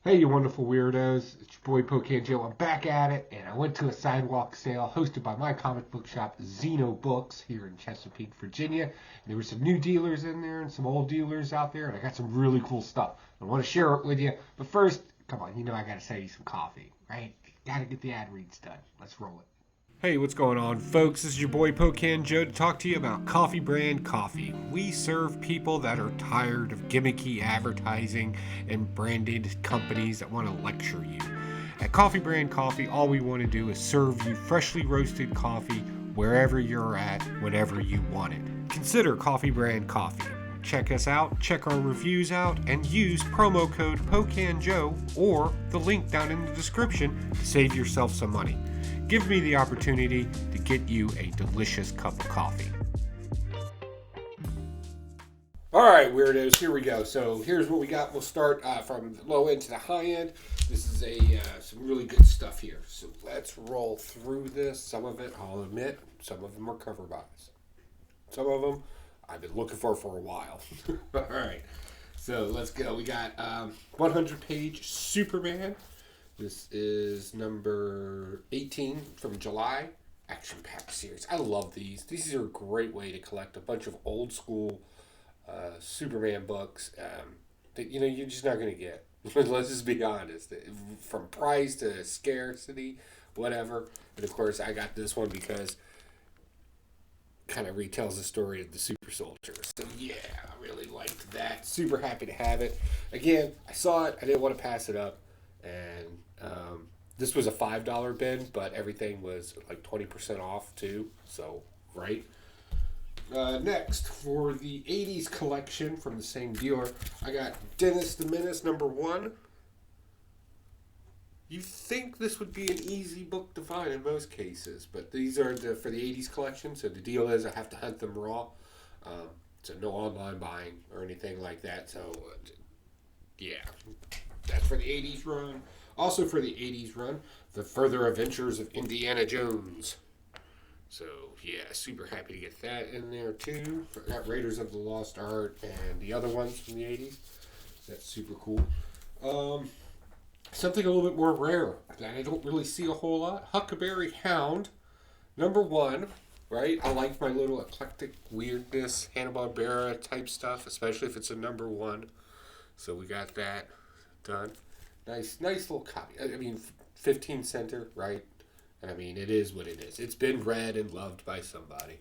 Hey, you wonderful weirdos. It's your boy Pocan Joe. I'm back at it, and I went to a sidewalk sale hosted by my comic book shop, Zeno Books, here in Chesapeake, Virginia. And there were some new dealers in there and some old dealers out there, and I got some really cool stuff. I want to share it with you. But first, come on, I got to sell you some coffee, right? Got to get the ad reads done. Let's roll it. Hey, what's going on, folks? This is your boy Pocan Joe to talk to you about Coffee Brand Coffee. We serve people that are tired of gimmicky advertising and branded companies that want to lecture you. At Coffee Brand Coffee, all we want to do is serve you freshly roasted coffee wherever you're at, whenever you want it. Consider Coffee Brand Coffee. Check us out, check our reviews out, and use promo code POCANJOE or the link down in the description to save yourself some money. Give me the opportunity to get you a delicious cup of coffee. All right, weirdos, here we go. So here's what we got. We'll start from the low end to the high end. This is some really good stuff here. So let's roll through this. Some of it, I'll admit, some of them are cover buys. Some of them I've been looking for a while. All right, so let's go. We got 100-page Superman. This is number 18 from July. Action-packed series. I love these. These are a great way to collect a bunch of old school Superman books that you're just not going to get. Let's just be honest. From price to scarcity, whatever. And of course, I got this one because it kind of retells the story of the super soldier. So yeah, I really liked that. Super happy to have it. Again, I saw it. I didn't want to pass it up. And this was a $5 bin, but everything was like 20% off too. So, right. Next, for the 80s collection from the same dealer, I got Dennis the Menace #1. You think this would be an easy book to find in most cases, but these are for the 80s collection, so the deal is I have to hunt them raw. So no online buying or anything like that. So, yeah, that's for the 80s run. Also for the 80s run, The Further Adventures of Indiana Jones. So, yeah, super happy to get that in there, too. Got Raiders of the Lost Ark and the other ones from the 80s. That's super cool. Something a little bit more rare that I don't really see a whole lot. Huckleberry Hound, #1. Right? I like my little eclectic weirdness, Hanna-Barbera type stuff, especially if it's a #1. So we got that done. Nice little copy. I mean, 15 center, right? I mean, it is what it is. It's been read and loved by somebody.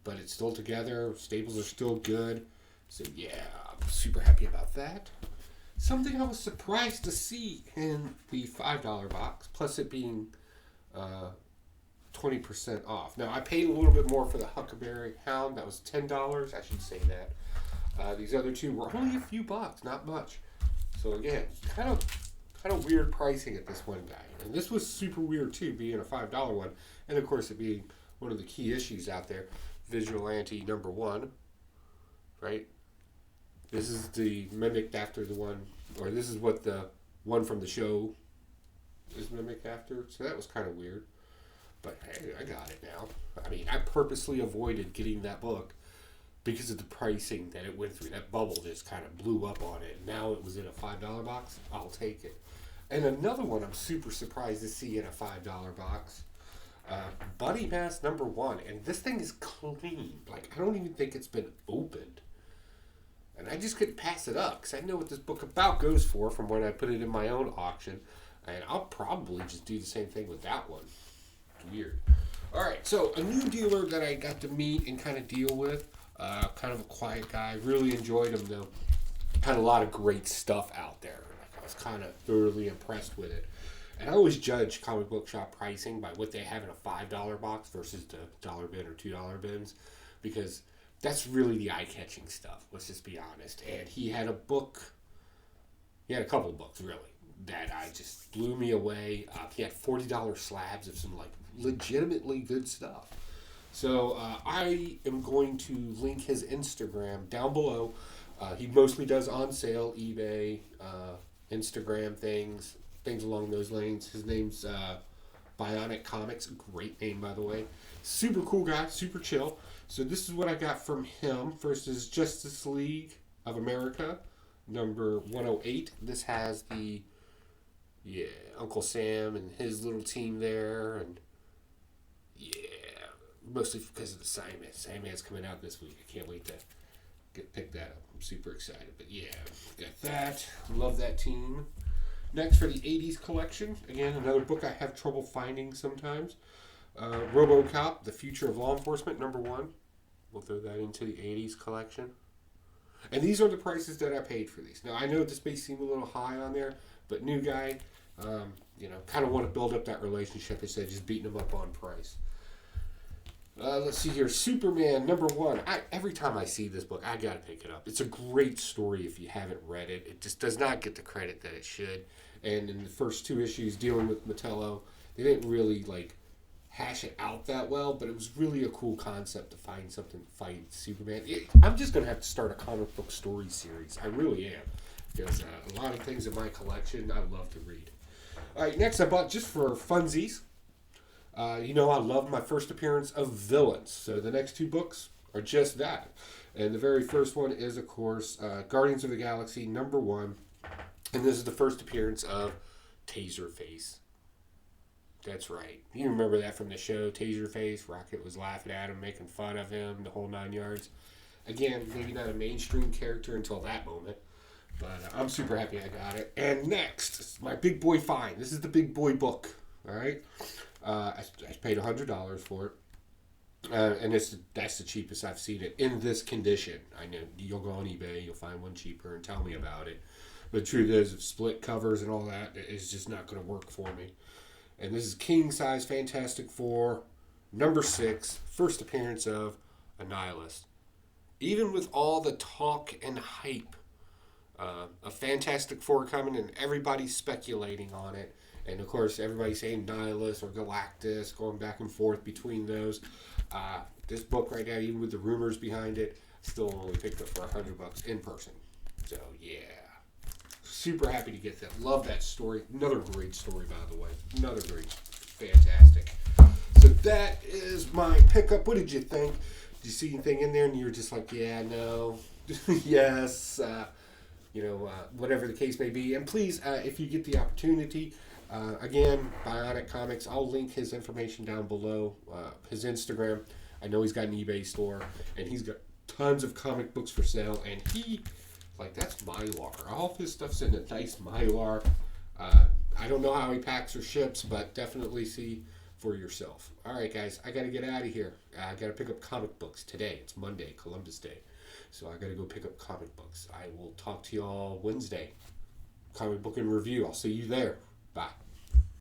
But it's still together. Staples are still good. So, yeah, I'm super happy about that. Something I was surprised to see in the $5 box, plus it being 20% off. Now, I paid a little bit more for the Huckleberry Hound. That was $10. I should say that. These other two were only a few bucks, not much. So again, kind of weird pricing at this one guy. And this was super weird too, being a $5 one. And of course it being one of the key issues out there, Vigilante #1. Right? This is the mimicked after the one, or this is what the one from the show is mimicked after. So that was kind of weird. But hey, I got it now. I mean, I purposely avoided getting that book because of the pricing that it went through. That bubble just kind of blew up on it. Now it was in a $5 box. I'll take it. And another one I'm super surprised to see in a $5 box. Buddy Mask #1. And this thing is clean. Like, I don't even think it's been opened. And I just couldn't pass it up because I know what this book about goes for from when I put it in my own auction. And I'll probably just do the same thing with that one. It's weird. All right, so a new dealer that I got to meet and kind of deal with. Kind of a quiet guy. Really enjoyed him, though. Had a lot of great stuff out there. I was kind of thoroughly impressed with it. And I always judge comic book shop pricing by what they have in a $5 box versus the dollar bin or $2 bins, because that's really the eye-catching stuff. Let's just be honest. And he had a book. He had a couple of books, really, that I just blew me away. He had $40 slabs of some like legitimately good stuff. So I am going to link his Instagram down below. He mostly does on sale, eBay, Instagram things along those lanes. His name's Bionic Comics. Great name, by the way. Super cool guy, super chill. So this is what I got from him. First is Justice League of America, number 108. This has the Uncle Sam and his little team there, and mostly because of the Sandman. Sandman's coming out this week. I can't wait to pick that up. I'm super excited. But got that. Love that team. Next for the 80s collection, again, another book I have trouble finding sometimes. RoboCop, The Future of Law Enforcement, number 1. We'll throw that into the 80s collection. And these are the prices that I paid for these. Now, I know this may seem a little high on there, but new guy, kind of want to build up that relationship instead of just beating them up on price. Let's see here. Superman, number 1. Every time I see this book, I got to pick it up. It's a great story if you haven't read it. It just does not get the credit that it should. And in the first 2 issues dealing with Metello, they didn't really, hash it out that well, but it was really a cool concept to find something to fight Superman. I'm just going to have to start a comic book story series. I really am. Because a lot of things in my collection I love to read. All right, next I bought just for funsies. I love my first appearance of villains. So the next 2 books are just that. And the very first one is, of course, Guardians of the Galaxy, number 1. And this is the first appearance of Taserface. That's right. You remember that from the show, Taserface. Rocket was laughing at him, making fun of him, the whole 9 yards. Again, maybe not a mainstream character until that moment. But I'm super happy I got it. And next, my big boy find. This is the big boy book. All right? I paid $100 for it. And that's the cheapest I've seen it in this condition. I know you'll go on eBay, you'll find one cheaper and tell me about it. But the truth is, split covers and all that is just not going to work for me. And this is King Size Fantastic Four, number 6, first appearance of Annihilus. Even with all the talk and hype of Fantastic Four coming and everybody speculating on it, and of course everybody saying Nihilus or Galactus, going back and forth between those, this book right now, even with the rumors behind it, still only picked up for $100 in person. So super happy to get that. Love that story. Another great story, by the way. Another great, fantastic. So that is my pickup. What did you think? Did you see anything in there and you were just like, yeah, no, yes, whatever the case may be. And please, if you get the opportunity, again, Bionic Comics, I'll link his information down below, his Instagram. I know he's got an eBay store, and he's got tons of comic books for sale, and that's Mylar. All of his stuff's in a nice Mylar. I don't know how he packs or ships, but definitely see for yourself. All right, guys, I got to get out of here. I got to pick up comic books today. It's Monday, Columbus Day. So I got to go pick up comic books. I will talk to y'all Wednesday. Comic book and review. I'll see you there. Bye.